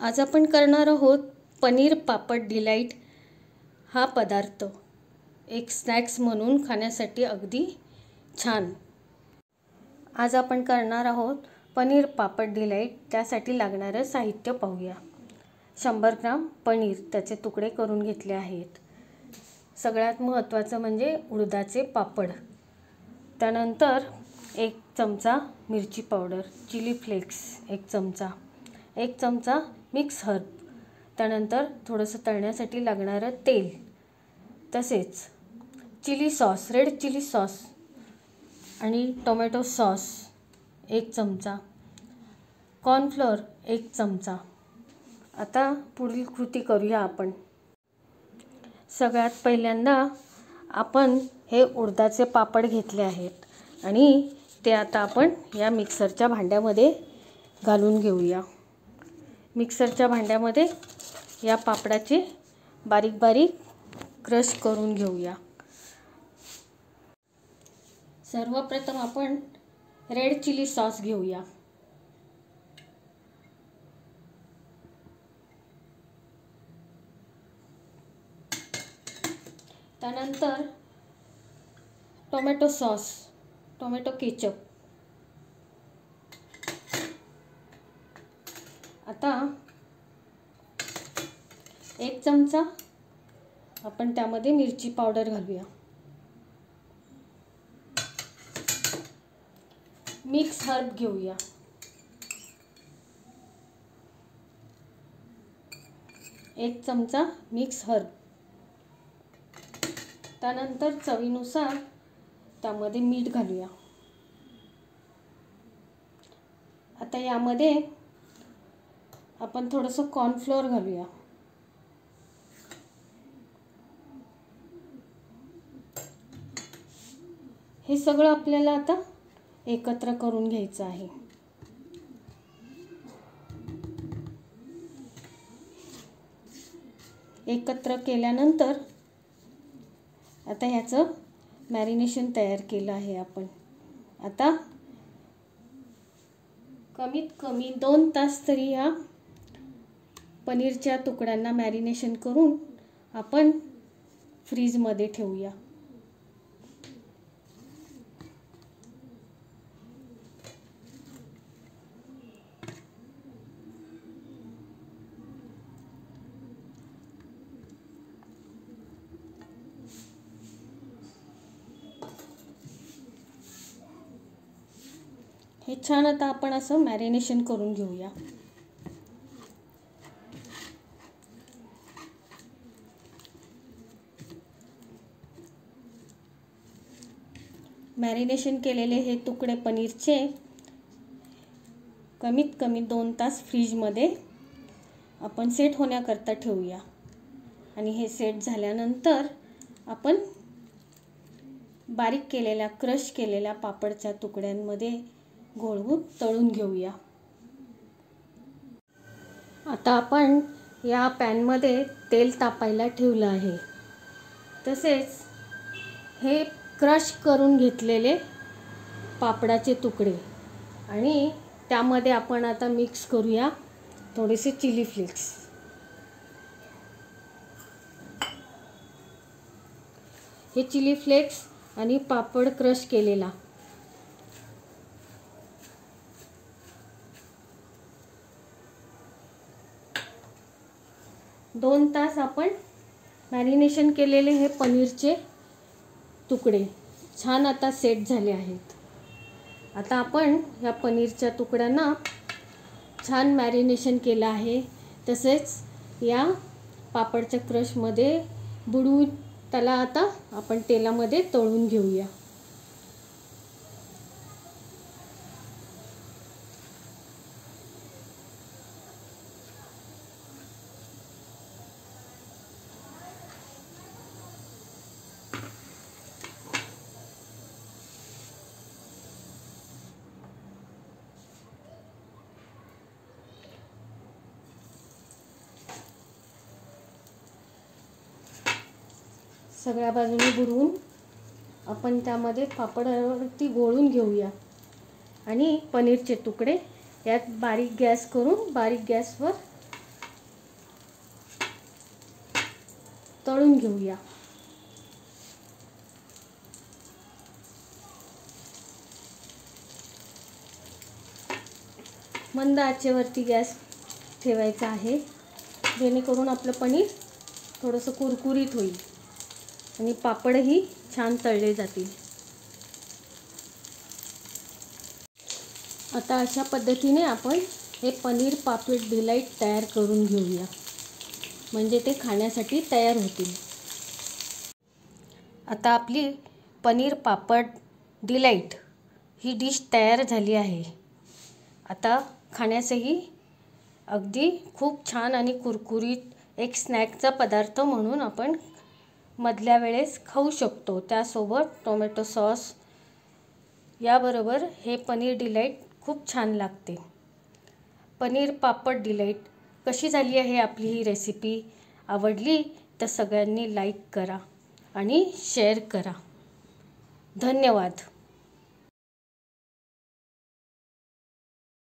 आज आपण करणार आहोत पनीर पापड डिलाईट हा पदार्थ एक स्नॅक्स म्हणून खाण्यासाठी अगदी छान। आज आपण करणार आहोत पनीर पापड डिलाईट। त्यासाठी लागणारे साहित्य पाहूया। 100 ग्राम पनीर त्याचे तुकडे करून घेतले आहेत। सगळ्यात महत्त्वाचं म्हणजे उडदाचे पापड। त्यानंतर 1 चमचा मिरची पावडर, चिली फ्लेक्स 1 चमचा, 1 चमचा मिक्स हर्ब, त्यानंतर थोडंसं तळण्यासाठी लागणारं तेल, तसेच chilli sauce, red chilli sauce आणि टोमॅटो सॉस 1 चमचा, कॉर्नफ्लोअर 1 चमचा। आता पुढील कृती करूया आपण। सगळ्यात पहिल्यांदा आपण हे उडदाचे पापड घेतले आहेत आणि ते आता आपण या मिक्सरच्या भांड्यामध्ये घालून घेऊया। मिक्सरच्या भांड्यामध्ये या पापडाचे बारीक बारीक क्रश करून घेऊया। सर्वप्रथम आपण रेड चिली सॉस घेऊया। त्यानंतर टोमॅटो सॉस, टोमॅटो केचप। आता 1 चमचा आपण त्यामध्ये मिरची पावडर घालूया। मिक्स हर्ब घेऊया। एक चमचा मिक्स हर्ब। त्यानंतर चवीनुसार त्यामध्ये मीठ घालूया। आता यामध्ये आपण थोडंसं कॉर्नफ्लोअर घालूया। हे सगळं आपल्याला आता एकत्र करून घ्यायचं आहे। एकत्र केल्यानंतर आता ह्याचं मॅरिनेशन तयार केलं आहे आपण। आता कमीत कमी 2 तास तरी या पनीरच्या तुकड्यांना मॅरिनेशन करून आपण फ्रीजमध्ये ठेवूया। हे छान आता आपण असं मॅरिनेशन करून घेऊया। मॅरिनेशन केलेले हे तुकडे पनीरचे कमीत कमी 2 तास फ्रीजमध्ये आपण सेट होण्याकरता ठेवूया। आणि हे सेट झाल्यानंतर आपण बारीक केलेल्या क्रश केलेल्या पापडच्या तुकड्यांमध्ये घोळवून तळून घेऊया। आता आपण या पॅनमध्ये तेल तापायला ठेवलं आहे। तसेच हे क्रश करून घेतलेले पापडाचे तुकडे आणि त्यामध्ये आपण आता मिक्स करूया थोडेसे चिली फ्लेक्स। हे चिली फ्लेक्स आणि पापड क्रश केलेला दोन तास आपण मॅरिनेशन केलेले हे पनीरचे तुकडे छान आता सेट झाले आहेत। आता आपण या पनीरच्या तुकड्यांना छान मॅरिनेशन केलं आहे। तसेच या पापडच्या क्रशमध्ये बुडवून त्याला आता आपण तेलामध्ये तळून घेऊया। सगळ्या बाजूने बुडवून आपण त्यामध्ये पापडावरती गोळून घेऊया आणि पनीरचे तुकडे यात बारीक गॅस करून बारीक गॅसवर तळून घेऊया. मंद आचेवरती गॅस ठेवायचा आहे, जेणेकरून आपलं पनीर थोडंसं कुरकुरीत होईल आणि पापडही छान तळले जातील. आता अशा पद्धतीने आपण हे पनीर पापड डिलाईट तयार करून घेऊया, म्हणजे ते खाण्यासाठी तयार होतील. आता आपली पनीर पापड डिलाईट ही डिश तयार झाली आहे. आता खाण्यासही अगदी खूप छान आणि कुरकुरीत एक स्नॅकचा पदार्थ म्हणून आपण मधल्या वेळेस खाऊ शकतो. त्यासोबत टोमॅटो सॉस याबरोबर हे पनीर डिलाईट खूप छान लागते. पनीर पापड डिलाईट कशी झाली आहे आपली ही रेसिपी? आवडली तर सगळ्यांनी लाईक करा आणि शेअर करा. धन्यवाद.